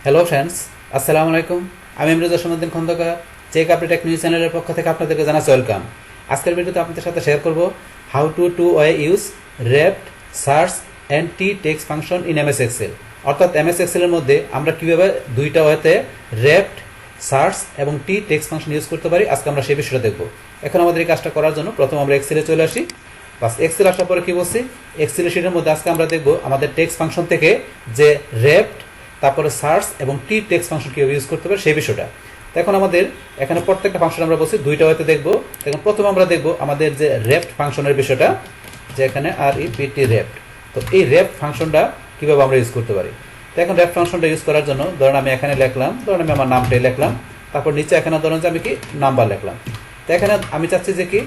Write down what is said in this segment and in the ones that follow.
Hello friends, আসসালামু আলাইকুম। আমি Imruz Hossain Khandakar, check update tech news চ্যানেলের পক্ষ থেকে আপনাদেরকে জানাচ্ছি ওয়েলকাম। আজকের ভিডিওতে আপনাদের সাথে শেয়ার করব how to use REPT, search and T text function in MS Excel. অর্থাৎ এমএস এক্সেলের মধ্যে আমরা কীভাবে দুইটা ওয়েতে রেপ্ট, সার্চ এবং টি টেক্সট ফাংশন ইউজ করতে পারি, আজকে আমরা সেই বিষয়টা দেখব। এখন আমাদের এই কাজটা করার জন্য প্রথম আমরা এক্সেলে চলে আসি। বাস এক্সেল আসার পরে কী বলছি, এক্সেল শিটের মধ্যে আজকে আমরা দেখব আমাদের টেক্সট ফাংশন থেকে যে রেপ্ট, তারপরে সার্চ এবং টি টেক্সট ফাংশন কীভাবে ইউজ করতে পারে সেই বিষয়টা। তো এখন আমাদের এখানে প্রত্যেকটা ফাংশন আমরা বলছি দুইটা হয়তো দেখবো। এখন প্রথমে আমরা দেখবো আমাদের যে রেপ্ট ফাংশনের বিষয়টা, যে এখানে REPT রেপ্ট। তো এই রেপ্ট ফাংশনটা কীভাবে আমরা ইউজ করতে পারি। তো এখন রেপ্ট ফাংশনটা ইউজ করার জন্য ধরেন আমি এখানে লিখলাম, ধরেন আমি আমার নামটাই লিখলাম, তারপর নিচে এখানে ধরেন যে আমি কি নাম্বার লিখলাম। তো এখানে আমি চাচ্ছি যে কি,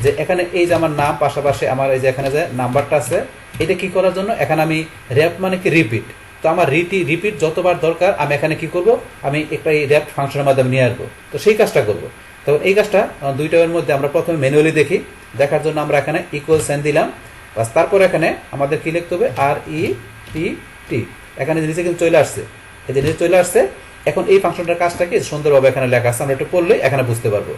যে এখানে এই যে আমার নাম পাশাপাশি আমার এই যে এখানে যে নাম্বারটা আছে, এটা কি করার জন্য এখানে আমি রেপ্ট মানে কি রিপিট। তো আমার রিপিট যতবার দরকার আমি এখানে কি করব, আমি একটা এই রেপ্ট ফাংশনের মাধ্যমে নিয়ে আসবো। তো সেই কাজটা করব। তখন এই কাজটা দুইটার মধ্যে আমরা প্রথমে ম্যানুয়ালি দেখি। দেখার জন্য আমরা এখানে ইকুয়াল সাইন দিলাম, বাস তারপর এখানে আমাদের কি লিখতে হবে, REPT। এখানে নিচে কিন্তু চলে আসছে, এই যে নিচে চলে আসছে। এখন এই ফাংশনটার কাজটা কি সুন্দরভাবে এখানে লেখা আছে, আমরা একটু পড়লেই এখানে বুঝতে পারবো।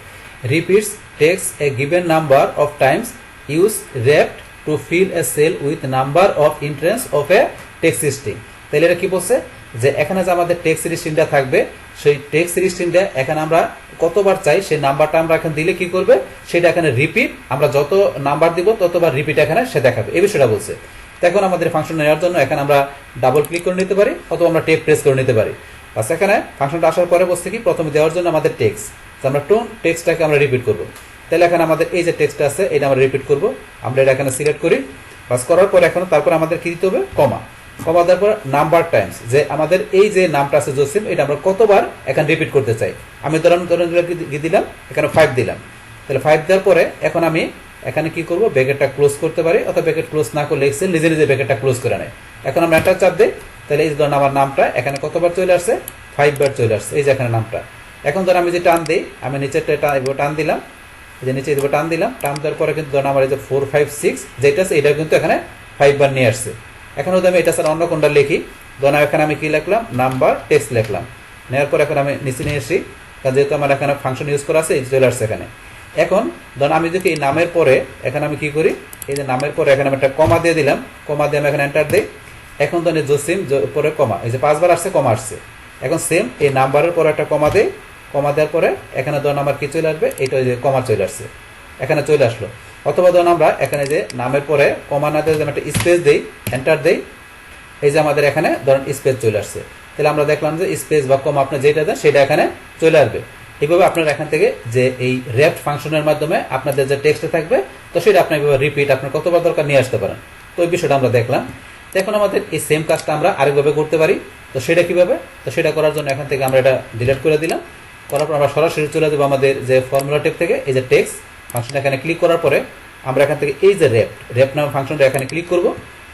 Repeats text a given number of times, use REPT to fill a cell with number of entrance of a text string. তাহলে এটা কি বলছে, যে এখানে যে আমাদের টেক্সট স্ট্রিংটা থাকবে, সেই টেক্সট স্ট্রিংটা এখানে আমরা কতবার চাই সেই নাম্বারটা আমরা এখানে দিলে কি করবে, সেটা এখানে রিপিট, আমরা যত নাম্বার দিব ততবার রিপিট এখানে সে দেখাবে, এই বিষয়টা বলছে। তো এখন আমাদের ফাংশন নেওয়ার জন্য এখানে আমরা ডাবল ক্লিক করে নিতে পারি অথবা আমরা টেপ প্রেস করে নিতে পারি। বাস এখানে ফাংশনটা আসার পরে বলছে কি, প্রথমে দেওয়ার জন্য আমাদের টেক্সট, আমরা টোন টেক্সটটাকে আমরা রিপিট করবো। তাহলে এখানে আমাদের এই যে টেক্সটটা আছে এটা আমরা রিপিট করব। আমরা এটা এখানে সিলেক্ট করি, বাস করার পর এখন তারপর আমাদের কি দিতে হবে, কমা দেওয়ার পর নাম্বার টাইমস, যে আমাদের এই যে নামটা আছে জসিম, এটা আমরা কতবার এখানে রিপিট করতে চাই। আমি ধরেন কি দিলাম, এখানে 5 দিলাম। তাহলে 5 দেওয়ার পরে এখন আমি এখানে কি করব, ব্র্যাকেটটা ক্লোজ করতে পারি অথবা ব্র্যাকেট ক্লোজ না করলে এক্সেল নিজে নিজে ব্র্যাকেটটা ক্লোজ করে নেয়। এখন আমরা এন্টার চাপ দিই, তাহলে এই ধরেন আমার নামটা এখানে কতবার চলে আসছে, 5 বার চলে আসছে, এই যে এখানে নামটা। এখন ধর আমি যে টান দিই, আমি নিচেরটা টান দিলাম, এই যে নিচে টান দিলাম, টান দেওয়ার পরে কিন্তু ধরেন আমার এই যে 4, 5, 6 যেটা আছে এটা কিন্তু এখানে 5 বার নিয়ে আসছে। এখন যদি আমি এটা স্যার অন্য কোনটা লিখি, ধরেন এখানে আমি কি লিখলাম, নাম্বার টেক্সট লিখলাম, নেওয়ার পর এখন আমি নিচে নিয়ে এসি, কারণ যেহেতু আমার এখানে ফাংশন ইউজ করা আছে এই চলে আসছে এখানে। এখন ধরেন আমি যদি এই নামের পরে এখানে আমি কি করি, এই যে নামের পরে এখানে আমি একটা কমা দিয়ে দিলাম, কমা দিয়ে আমি এখানে এন্টার দিই। এখন ধরেন জসিম পরে কমা, এই যে 5 বার আসছে, কমা আসছে। এখন সেম এই নাম্বারের পরে একটা কমা দেই, কমা দেওয়ার পরে এখানে ধরেন আমার কি চলে আসবে, এইটা যে কমা চলে আসছে, এখানে চলে আসলো। অথবা ধরুন আমরা এখানে যে নামের পরে কমা না দিয়ে একটা স্পেস দেই, এন্টার দেই, এই যে আমাদের এখানে ধরেন স্পেস চলে আসছে। তাহলে আমরা দেখলাম যে স্পেস বা কমা আপনি যেটা দেন সেটা এখানে চলে আসবে। এইভাবে আপনারা এখান থেকে যে এই রেপ্ট ফাংশনের মাধ্যমে আপনাদের যে টেক্সটে থাকবে, তো সেটা আপনি এইভাবে রিপিট আপনার কতবার দরকার নিয়ে আসতে পারেন। তো এই বিষয়টা আমরা দেখলাম। তো এখন আমাদের এই সেম কাজটা আমরা আরেকভাবে করতে পারি। তো সেটা কিভাবে, তো সেটা করার জন্য এখান থেকে আমরা এটা ডিলিট করে দিলাম। করার পর আমরা সরাসরি চলে যাবো আমাদের যে ফর্মুলা টেপ থেকে, এই যে টেক্সট ফাংশনটা এখানে ক্লিক করার পরে আমরা এখান থেকে এই যে রেপ্ট নাম ফাংশনটা এখানে ক্লিক করব।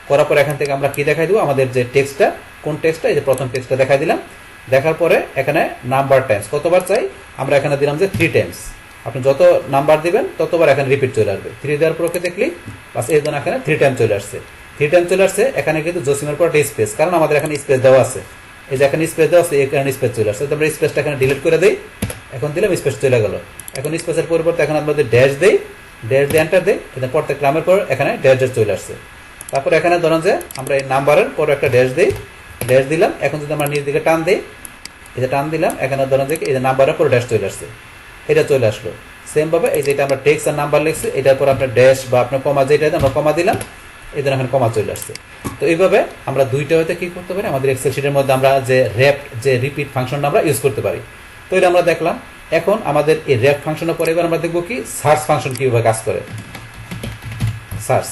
করার পরে এখান থেকে আমরা কি দেখাই দেবো, আমাদের যে টেক্সটটা, কোন টেক্সটটা, এই যে প্রথম টেক্সটটা দেখাই দিলাম। দেখার পরে এখানে নাম্বার টাইমস কতবার চাই, আমরা এখানে দিলাম যে 3 টাইমস। আপনি যত নাম্বার দিবেন ততবার এখানে রিপিট চলে আসবে। 3 দেওয়ার পর ওকে দেখলি, বাস এই জন্য এখানে 3 টাইম চলে আসছে। 3 টাইম চলে আসছে। এখানে কিন্তু জসিমের পর একটা স্পেস, কারণ আমাদের এখানে স্পেস দেওয়া আছে, এই যে এখানে স্পেস দেওয়া আছে, এই কারণে স্পেস চলে আসছে। তো আমরা স্পেসটা এখানে ডিলিট করে দিই, এখন দিলাম স্পেস চলে গেল। এখন স্পেসের পরিবর্তে এখন আমাদের ড্যাশ দেই, ড্যাশ দিয়ে এন্টার দেই, প্রত্যেক নামের পর এখানে ড্যাশ চলে আসছে। তারপর এখানে ধরেন যে আমরা এই নাম্বারের পর একটা ড্যাশ দিই, ড্যাশ দিলাম। এখন যদি আমরা নিজ দিকে টান দিই, এই যে টান দিলাম, এখানে ধরেন যে এই যে নাম্বারের পর ড্যাশ চলে আসছে, এটা চলে আসলো। সেম ভাবে এই যেটা আমরা টেক্সট আর নাম্বার লিখছি, এটার পর আপনার ড্যাশ বা আপনার কমা, যেটা আমরা কমা দিলাম, এই ধরনের এখানে কমা চলে আসছে। তো এইভাবে আমরা দুইটা হতে কি করতে পারি, আমাদের এক্সেল শিটের মধ্যে আমরা যে রেপ্ট, যে রিপিট ফাংশনটা আমরা ইউজ করতে পারি। তো এটা আমরা দেখলাম। এখন আমাদের এই রেপ্ট ফাংশনের পরে এবার আমরা দেখবো কি, সার্চ ফাংশন কিভাবে কাজ করে। সার্চ,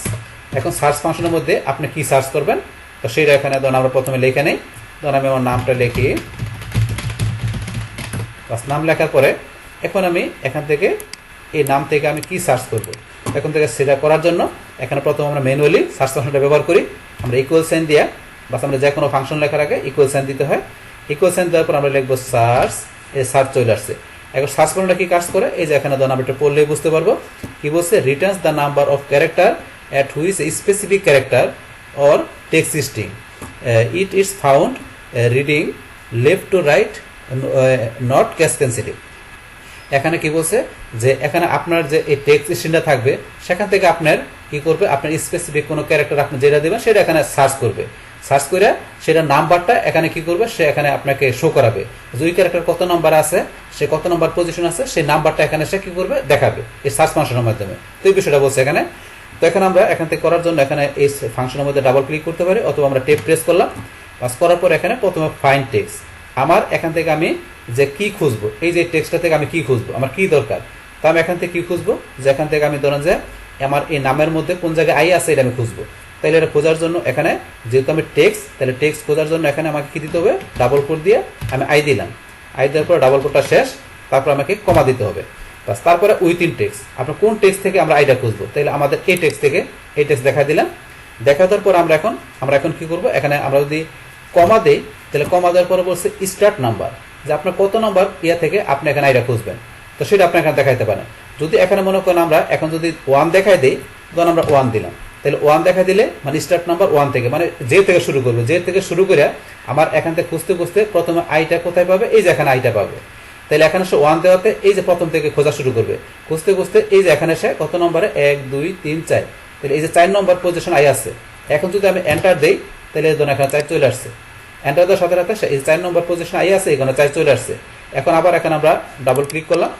এখন সার্চ ফাংশনের মধ্যে আপনি কি সার্চ করবেন, তো সেইটা এখানে ধরুন আমরা প্রথমে লিখে নেই। ধরুন আমি আমার নামটা লিখি, বাস নাম লেখার পরে এখন আমি এখান থেকে এই নাম থেকে আমি কি সার্চ করব। এখন থেকে সেটা করার জন্য এখানে প্রথম আমরা ম্যানুয়ালি সার্চ ফাংশনটা ব্যবহার করি। আমরা ইকুয়াল সাইন দিয়া, বাস আমরা যে কোনো ফাংশন লেখার আগে ইকুয়াল সাইন দিতে হয়। ইকুয়াল সাইন দেওয়ার পর আমরা লিখবো সার্চ, এই সার্চ চলে আসছে। এখন সার্চ ফাংশনটা কি কাজ করে, এই যে এখানে ধরুন আমরা এটা পড়লেই বুঝতে পারবো কি বলছে, Returns the number of character at which a specific character or text string it is found reading left to right not case sensitive. এখানে কি বলছে যে এখানে আপনার যে এই টেক্সট স্ট্রিংটা থাকবে সেখান থেকে আপনার কি করবে, আপনার স্পেসিফিক কোনো ক্যারেক্টার আপনি যেটা দেবেন সেটা এখানে সার্চ করবে, সার্চ করে সেটা নাম্বারটা এখানে কি করবে, সে এখানে আপনাকে শো করাবে যে ওই ক্যারেক্টার কত নাম্বার আছে, সে কত নাম্বার পজিশন আছে, সেই নাম্বারটা এখানে সে কি করবে, দেখাবে এই সার্চ ফাংশনের মাধ্যমে। তো এই বিষয়টা বলছে এখানে। তো এখানে আমরা এখান থেকে করার জন্য এখানে এই ফাংশনের মধ্যে ডাবল ক্লিক করতে পারি, অথবা আমরা টেপ প্রেস করলাম, পাস করার পর এখানে প্রথমে ফাইন্ড টেক্সট, আমার এখান থেকে আমি যে কি খুঁজবো, এই যে টেক্সটটা থেকে আমি কি খুঁজবো, আমার কি দরকার, তো আমি এখান থেকে কি খুঁজবো, যে এখান থেকে আমি ধরেন যে আমার এই নামের মধ্যে কোন জায়গায় আই আছে এটা আমি খুঁজবো। তাহলে এটা খোঁজার জন্য এখানে যেহেতু আমি টেক্সট, তাহলে টেক্সট খোঁজার জন্য এখানে আমাকে কি দিতে হবে, ডাবল কোট দিয়ে আমি আই দিলাম, আই দেওয়ার পর ডাবল কোটটা শেষ, তারপর আমাকে কমা দিতে হবে, বাস। তারপরে উইথিন টেক্সট, আপনার কোন টেক্সট থেকে আমরা আইটা খুঁজবো, তাহলে আমাদের এই টেক্সট থেকে এই টেক্সট দেখা দিলাম, দেখা দেওয়ার পর আমরা এখন কি করবো, এখানে আমরা যদি কমা দেই, তাহলে কমা দেওয়ার পরে বলছে স্টার্ট নাম্বার, যে আপনার কত নাম্বার ইয়া থেকে আপনি এখানে আইটা খুঁজবেন, তো সেটা আপনি এখানে দেখাইতে পারেন। যদি এখানে মনে করেন আমরা এখন যদি 1 দেখাই দিই, তখন আমরা 1 দিলাম, তাহলে 1 দেখা দিলে মানে স্টার্ট নাম্বার 1 থেকে, মানে যে থেকে শুরু করবো, যে থেকে শুরু করে আমার এখান থেকে খুঁজতে খুঁজতে প্রথমে আইটা কোথায় পাবে, এই যে এখানে আইটা পাবে, তাহলে এখানে সে 1 দেওয়াতে এই যে প্রথম থেকে খোঁজা শুরু করবে, খুঁজতে খুঁজতে এই যে এখানে সে কত নম্বরে 1 2 3 4, তাহলে এই যে 4 নম্বর পজিশন আই আছে। এখন যদি আমি এন্টার দেই, তাহলে এই ধরুন এখানে 4 চলে আসছে, এন্টার দেওয়ার সাথে সাথে এই 4 নম্বর পজিশন আই আছে, এখানে 4 চলে আসছে। এখন আবার এখানে আমরা ডাবল ক্লিক করলাম,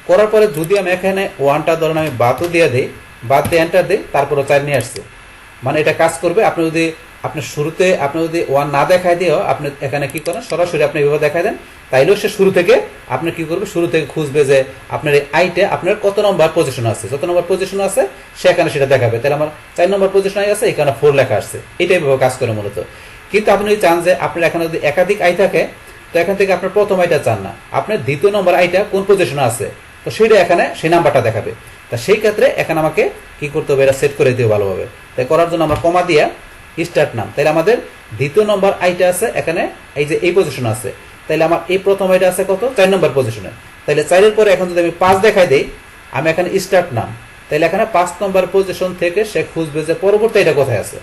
করার পরে যদি আমি এখানে 1টা ধরুন আমি বাদও দিয়ে দিই, বাদ দিয়ে এন্টার দিই, তারপরে 4 নিয়ে আসছে, মানে এটা কাজ করবে। আপনি যদি আপনি শুরুতে আপনি যদি 1 না দেখায় দিয়েও আপনি এখানে কি করেন, সরাসরি আপনি এভাবে দেখায় দেন, তাইলেও সে শুরু থেকে আপনি কি করবে, শুরু থেকে খুঁজবে যে আপনার এই আইটে আপনার কত নম্বর পজিশন আছে, যত নম্বর পজিশন আছে সেখানে সেটা দেখাবে। তাহলে আমার 4 নম্বর পজিশন আই আছে, এখানে 4 লেখা আসছে, এটাই ভাবে কাজ করে মূলত। কিন্তু আপনি যদি চান যে আপনার এখানে যদি একাধিক আই থাকে, তো এখান থেকে আপনার প্রথম আইটা চান না, আপনার দ্বিতীয় নম্বর আইটা কোন পজিশনে আছে, তো সেটা এখানে সেই নাম্বারটা দেখাবে। তা সেই ক্ষেত্রে এখানে আমাকে কি করতে হবে, এটা সেট করে দিও ভালোভাবে। তাই করার জন্য আমরা কমা দিয়া স্টার্ট নাম, তাহলে আমাদের দ্বিতীয় নম্বর আইটা আছে এখানে এই যে এই পজিশন আছে, তাহলে আমার এই প্রথম আইটা আছে কত, 4 নম্বর পজিশনে, তাহলে 4-এর পরে এখন যদি আমি 5 দেখাই দিই, আমি এখানে স্টার্ট নাম, তাহলে এখানে 5 নম্বর পজিশন থেকে সে খুঁজবে যে পরবর্তী আইটা কোথায় আছে।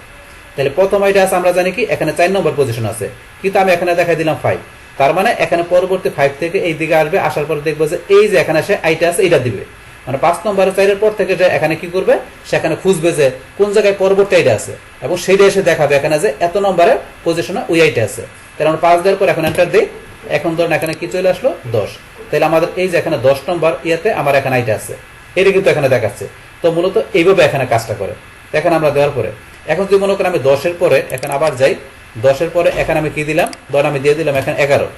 তাহলে প্রথম আইটা আছে আমরা জানি কি এখানে 4 নম্বর পজিশন আছে, কিন্তু আমি এখানে দেখাই দিলাম 5, তার মানে এখানে পরবর্তী 5 থেকে এই দিকে আসবে, আসার পরে দেখবো যে এই যে এখানে সে আইটা আছে এটা দিবে, মানে 5 নম্বরে 4-এর পর থেকে যে এখানে কি করবে, সেখানে খুঁজবে যে কোন জায়গায় পরবর্তী আইটা আছে, এবং সেইটা এসে দেখাবে এখানে যে এত নম্বরের পজিশনে ওই আইটা আছে। তাহলে আমরা 5 দেওয়ার পর এখন এন্টার দিই, এখন ধরুন এখানে কি চলে আসলো 10, তাহলে আমাদের এই যে এখানে 10 নম্বর ইয়াতে আমার এখানে আইটা আছে, এটা কিন্তু এখানে দেখাচ্ছে। তো মূলত এইভাবে এখানে কাজটা করে। এখানে আমরা দেওয়ার পরে এখন যদি মনে করেন আমি 10-এর পরে এখানে আবার যাই, 10-এর পরে এখানে আমি কি দিলাম, ধরুন আমি দিয়ে দিলাম এখানে 11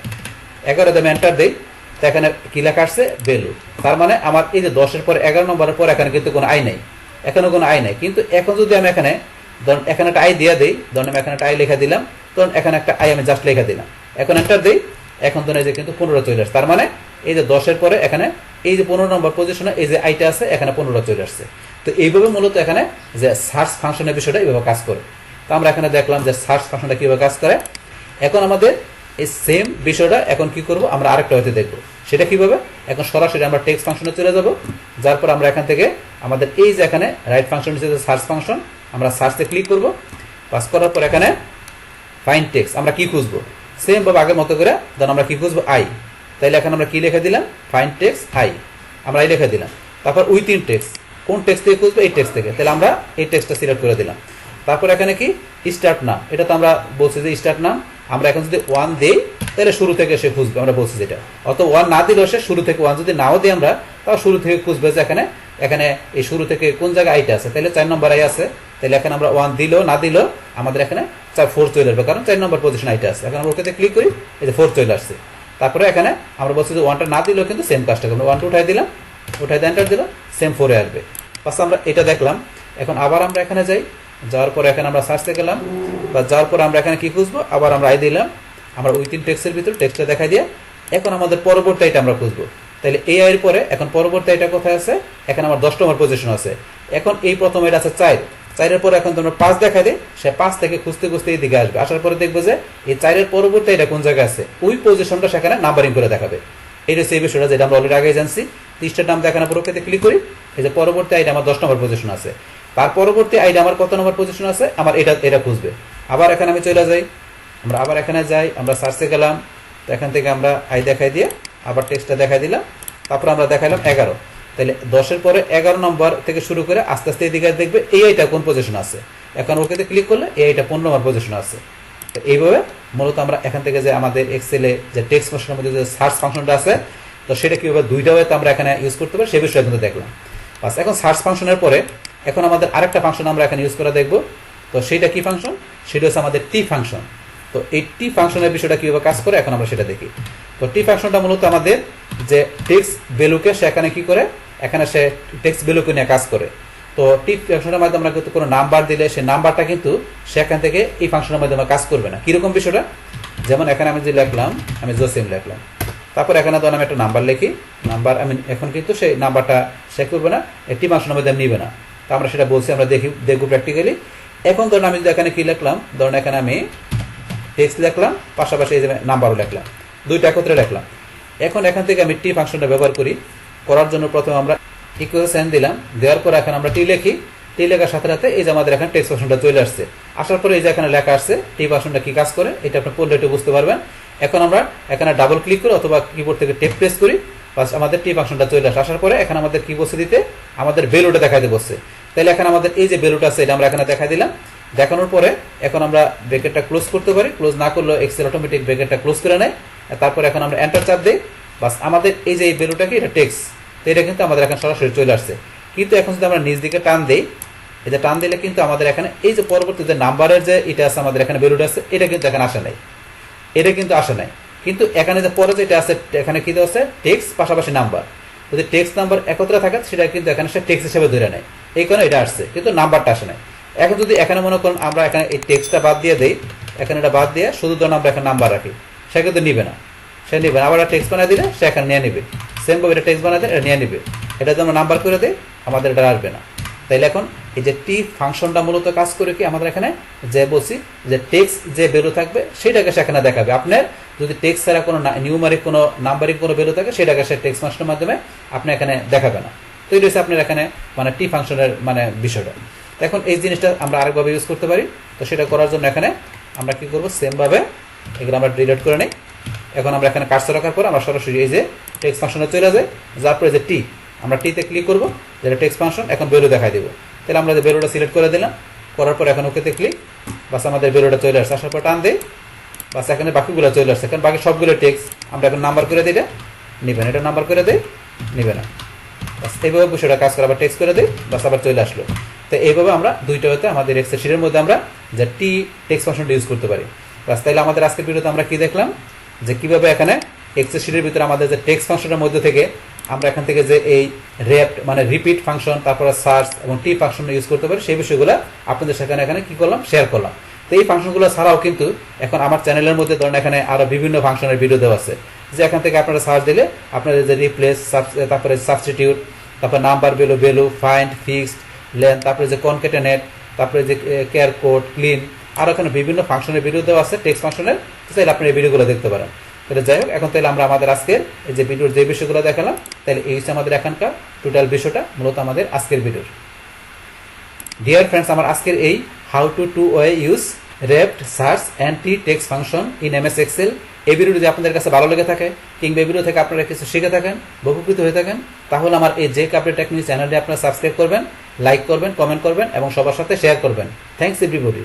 দিয়ে আমি এন্টার দিই, তো এখানে কি লেখা আসছে, ভ্যালু। তার মানে আমার এই যে 10-এর পরে 11 নম্বরের পর এখানে কিন্তু কোনো আই নাই, এখানে কোনো আই নাই। কিন্তু এখন যদি আমি এখানে ধরুন এখানে একটা আই দিয়ে দিই, ধরুন আমি এখানে একটা আই লেখা দিলাম, তখন এখানে একটা আই আমি জাস্ট লেখা দিলাম, এখন এন্টার দিই, এখন ধরুন এই যে কিন্তু 15 চলে আসছে। তার মানে এই যে 10-এর পরে এখানে এই যে 15 নম্বর পজিশনে এই যে আইটা আছে, এখানে 15 চলে আসছে। তো এইভাবে মূলত এখানে যে সার্চ ফাংশনের বিষয়টা এইভাবে কাজ করে। তো আমরা এখানে দেখলাম যে সার্চ ফাংশনটা কিভাবে কাজ করে। এখন আমাদের এই সেম বিষয়টা এখন কি করব, আমরা আরেকটা হয়তো দেখবো, সেটা কিভাবে। এখন সরাসরি আমরা টেক্সট ফাংশনে চলে যাব, যার পর আমরা এখান থেকে আমাদের এই যে এখানে রাইট ফাংশন হিসেবে সার্চ ফাংশন, আমরা সার্চে ক্লিক করব, পাস করার পর এখানে ফাইন্ড টেক্সট, আমরা কি খুঁজবো, সেম ভাবে আগের মতো করে ধরুন আমরা কি খুঁজবো, আই। তাইলে এখানে আমরা কি লিখে দিলাম, ফাইন্ড টেক্সট আই, আমরা আই লিখে দিলাম। তারপর উইথিন টেক্সট, কোন টেক্সট থেকে খুঁজবো, এই টেক্সট থেকে, তাহলে আমরা এই টেক্সটটা সিলেক্ট করে দিলাম। তারপর এখানে কি স্টার্ট নাম, এটা তো আমরা বলছি যে স্টার্ট নাম, আমরা এখন যদি 1 দেই তাহলে শুরু থেকে সে খুঁজবে, আমরা বলছি যেটা। অত 1 না দিলেও সে শুরু থেকে, 1 যদি নাও দিই আমরা, তাও শুরু থেকে খুঁজবে যে এখানে এখানে এই শুরু থেকে কোন জায়গায় আইটা আছে। তাহলে 4 নম্বর আই আছে, তাহলে এখানে আমরা 1 দিলেও না দিলেও আমাদের এখানে 4 চলে আসবে, কারণ 4 নম্বর পজিশন আইটা আছে। এখন আমরা ওকে ক্লিক করি, এই যে 4 চলে আসছে। তারপরে এখানে আমরা বলছি যে 1টা না দিলেও কিন্তু সেম কাজটা করবো, 1টা উঠাই দিলাম, উঠাই দিয়ে এন্টার দিলাম, সেম 4 এ আসবে। বাস আমরা এটা দেখলাম। এখন আবার আমরা এখানে যাই, যাওয়ার পরে এখানে আমরা সার্চে গেলাম, বা যাওয়ার পরে আমরা এখানে কি খুঁজবো, আবার আমরা আই দিলাম, আমরা উইথিন টেক্সটের ভিতরে টেক্সটটা দেখাই দিয়ে এখন আমাদের পরবর্তী আইটা আমরা খুঁজবো। তাহলে এই আইয়ের পরে এখন পরবর্তী আইটা কোথায় আছে, এখানে আমার 10 নম্বর পজিশন আছে। এখন এই প্রথম আইটা আছে 4-এর পরে এখন তোমরা 5 দেখাই দেয়, সে 5 থেকে খুঁজতে খুঁজতে এই দিকে আসবে, আসার পরে দেখবে যে এই 4-এর পরবর্তী আইটা কোন জায়গায় আছে, ওই পজিশনটা সেখানে নাম্বারিং করে দেখাবে। এটা সেই বিষয়টা যেটা আমরা অলরেডি আগে জানছি। টিস্টের নাম দেখানোর পর ওকে ক্লিক করি, এই যে পরবর্তী আইটা আমার 10 নম্বর পজিশন আছে, তার পরবর্তী আইডি আমার কত নম্বর পজিশন আছে, আমার এটা খুঁজবে। আবার এখানে আমি চলে যাই, আমরা আবার এখানে যাই, আমরা সার্চে গেলাম, তো এখান থেকে আমরা আই দেখাই দিয়ে আবার টেক্সটটা দেখাই দিলাম, তারপর আমরা দেখাইলাম 11। তাহলে 10-এর পরে 11 নম্বর থেকে শুরু করে আস্তে আস্তে এদিকে দেখবে এই আইটা কোন পজিশন আছে। এখন ওকেতে ক্লিক করলে এই আইটা 15 নম্বর পজিশন আছে। তো এইভাবে মূলত আমরা এখান থেকে যে আমাদের এক্সেলে যে টেক্সট ফাংশনের মধ্যে যে সার্চ ফাংশনটা আছে, তো সেটা কীভাবে দুইটা ওয়েতে আমরা এখানে ইউজ করতে পারি সে বিষয়ে কিন্তু দেখলাম। বাস এখন সার্চ ফাংশনের পরে এখন আমাদের আরেকটা ফাংশন আমরা এখানে ইউজ করে দেখব। তো সেইটা কি ফাংশন? সেটা হচ্ছে আমাদের টি ফাংশন। তো এই টি ফাংশনের বিষয়টা কীভাবে কাজ করে এখন আমরা সেটা দেখি। তো টি ফাংশনটা মূলত আমাদের যে টেক্সট ভ্যালুকে সেখানে কি করে, এখানে সে টেক্সট ভ্যালুকে নিয়ে কাজ করে। তো টি ফাংশনের মাধ্যমে আমরা কিন্তু কোনো নাম্বার দিলে সেই নাম্বারটা কিন্তু সেখান থেকে এই ফাংশনের মাধ্যমে কাজ করবে না। কীরকম বিষয়টা? যেমন এখানে আমি যে লিখলাম, আমি জসিম লিখলাম, তারপর এখানে ধরুন আমি একটা নাম্বার লিখি, নাম্বার আমি এখন কিন্তু সেই নাম্বারটা সে করবে না, টি ফাংশনের মধ্যে নিবে না। তো আমরা সেটা বলছি, আমরা দেখবো প্র্যাকটিক্যালি। এখন ধরুন আমি যদি এখানে কি লিখলাম, ধরুন এখানে আমি টেক্সট লিখলাম, পাশাপাশি এই যে নাম্বারও লিখলাম, দুইটা একত্রে লিখলাম। এখন এখান থেকে আমি টি ফাংশনটা ব্যবহার করার জন্য প্রথমে আমরা ইকুয়াল সাইন দিলাম, দেওয়ার পর এখন আমরা টি লিখি, টি লেখার সাথে সাথে এই যে আমাদের এখানে টেক্সট ফাংশনটা চলে আসছে। আসার পরে এই যে এখানে লেখা আসছে টি ফাংশনটা কি কাজ করে, এটা আপনি পড়লে একটু বুঝতে পারবেন। এখন আমরা এখানে ডাবল ক্লিক করি অথবা কিবোর্ড থেকে টেপ প্রেস করি, বাস আমাদের টি ফাংশনটা চলে আসে। আসার পরে এখানে আমাদের কি বসে দিতে, আমাদের ভ্যালুটা দেখাতে বসছে। তাহলে এখানে আমাদের এই যে ভ্যালুটা আছে এটা আমরা এখানে দেখাই দিলাম। দেখানোর পরে এখন আমরা ব্র্যাকেটটা ক্লোজ করতে পারি, ক্লোজ না করলে এক্সেল অটোমেটিক ব্র্যাকেটটা ক্লোজ করে নেয়। তারপর এখন আমরা এন্টার চাপ দিই, বাস আমাদের এই যে এই ভ্যালুটাকে এটা টেক্সট, তো এটা কিন্তু আমাদের এখন সরাসরি চলে আসছে। কিন্তু এখন যদি আমরা নিচ দিকে টান দিই, এই যে টান দিলে কিন্তু আমাদের এখানে এই যে পরবর্তী যে নাম্বারের যে এটা আছে আমাদের এখানে ভ্যালুটা আছে, এটা কিন্তু এখানে আসে নাই, এটা কিন্তু আসে নাই। কিন্তু এখানে যে পরে যেটা আছে এখানে কি আছে টেক্সট পাশাপাশি নাম্বার, যদি টেক্সট নাম্বার একত্রে থাকে সেটা কিন্তু এখানে সে টেক্সট হিসেবে ধরে নেয়, এই কারণে এটা আসছে, কিন্তু নাম্বারটা আসে নাই। এখন যদি এখানে মনে করুন আমরা এখানে এই টেক্সটটা বাদ দিয়ে দেই, এখানে এটা বাদ দিয়ে শুধু ধরুন আমরা এখানে নাম্বার রাখি, সে কিন্তু নিবে না, সে নিবে না। আবার টেক্সট বানিয়ে দিলে সে এখানে নিয়ে নিবে, সেম ভাবে এটা টেক্সট বানিয়ে দিলে এটা নিয়ে নিবে। এটা যদি আমরা নাম্বার করে দিই আমাদের এটা আসবে না। তাইলে এখন এই যে টি ফাংশনটা মূলত কাজ করে কি, আমাদের এখানে যে বলছি যে টেক্সট যে ভ্যালু থাকবে সেটাকে সেখানে দেখাবে। আপনার যদি টেক্সট ছাড়া কোনো নিউমারিক কোনো নাম্বারিক কোনো ভ্যালু থাকে সেটাকে সে টেক্সট ফাংশনের মাধ্যমে আপনি এখানে দেখাবে না। তো এটা হচ্ছে আপনার এখানে মানে টি ফাংশনের মানে বিষয়টা। এখন এই জিনিসটা আমরা আরেকভাবে ইউজ করতে পারি। তো সেটা করার জন্য এখানে আমরা কি করবো, সেমভাবে এগুলো আমরা ডিলিট করে নিই। এখন আমরা এখানে কার্সর রাখার পর আমরা সরাসরি এই যে টেক্সট ফাংশনে চলে যায়, যার পরে যে টি, আমরা টিতে ক্লিক করবো, যেটা টেক্সট ফাংশন, এখন ভ্যালু দেখাই দেবো। তাহলে আমরা যে ভ্যালুটা সিলেক্ট করে দিলাম, করার পর এখন ওকেতে ক্লিক, বাস আমাদের ভ্যালুটা চলে আসছে। আসার পর টান দিই, বাস এখানে বাকিগুলো চলে আসছে। এখন বাকি সবগুলো টেক্সট আমরা এখন নাম্বার করে দিলে নিবে না, এটা নাম্বার করে দিই নিবে না, বাস এইভাবে বিষয়টা কাজ করে। আবার টেক্সট করে দিই, বাস আবার চলে আসলো। তো এইভাবে আমরা দুইটা হতে আমাদের এক্সেল শিটের মধ্যে আমরা যে টি টেক্সট ফাংশনটা ইউজ করতে পারি। বাস তাইলে আমাদের আজকের ভিডিওতে আমরা কি দেখলাম, যে কিভাবে এখানে এক্সেল শিটের ভিতরে আমাদের যে টেক্সট ফাংশনের মধ্যে থেকে আমরা এখান থেকে যে এই রেপ্ট মানে রিপিট ফাংশন, তারপরে সার্চ এবং টি ফাংশন ইউজ করতে পারি, সেই বিষয়গুলো আপনাদের সেখানে এখানে কি করলাম, শেয়ার করলাম। তো এই ফাংশনগুলো ছাড়াও কিন্তু এখন আমার চ্যানেলের মধ্যে ধরেন এখানে আরো বিভিন্ন ফাংশনের ভিডিও দেওয়া আছে, যে এখান থেকে আপনারা সার্চ দিলে আপনাদের যে রিপ্লেস, তারপরে সাবস্টিটিউট, তারপরে number value, find, fixed, length, তারপরে যে কনকেটেনেট, তারপরে যে কেয়ার কোড, ক্লিন, আর এখানে বিভিন্ন ফাংশনের ভিডিও দেওয়া আছে টেক্সট ফাংশনের, তাহলে আপনি এই ভিডিওগুলো দেখতে পারেন। তাহলে যাই হোক, এখন তাহলে আমরা আমাদের আজকের এই যে ভিডিওর যে বিষয়গুলো দেখালাম, তাহলে এই হচ্ছে আমাদের এখানকার টোটাল বিষয়টা মূলত আমাদের আজকের ভিডিওর। ডিয়ার ফ্রেন্ডস, আমার আজকের এই how to way use REPT, search and T text function in MS Excel, এই ভিডিওটি যদি আপনাদের কাছে ভালো লেগে থাকে কিংবা এই ভিডিও থেকে আপনারা কিছু শিখে থাকেন, উপকৃত হয়ে থাকেন, তাহলে আমার এই যে কাপড় টেকনিক চ্যানেলটি আপনারা সাবস্ক্রাইব করবেন, লাইক করবেন, কমেন্ট করবেন এবং সবার সাথে শেয়ার করবেন। Thanks everybody.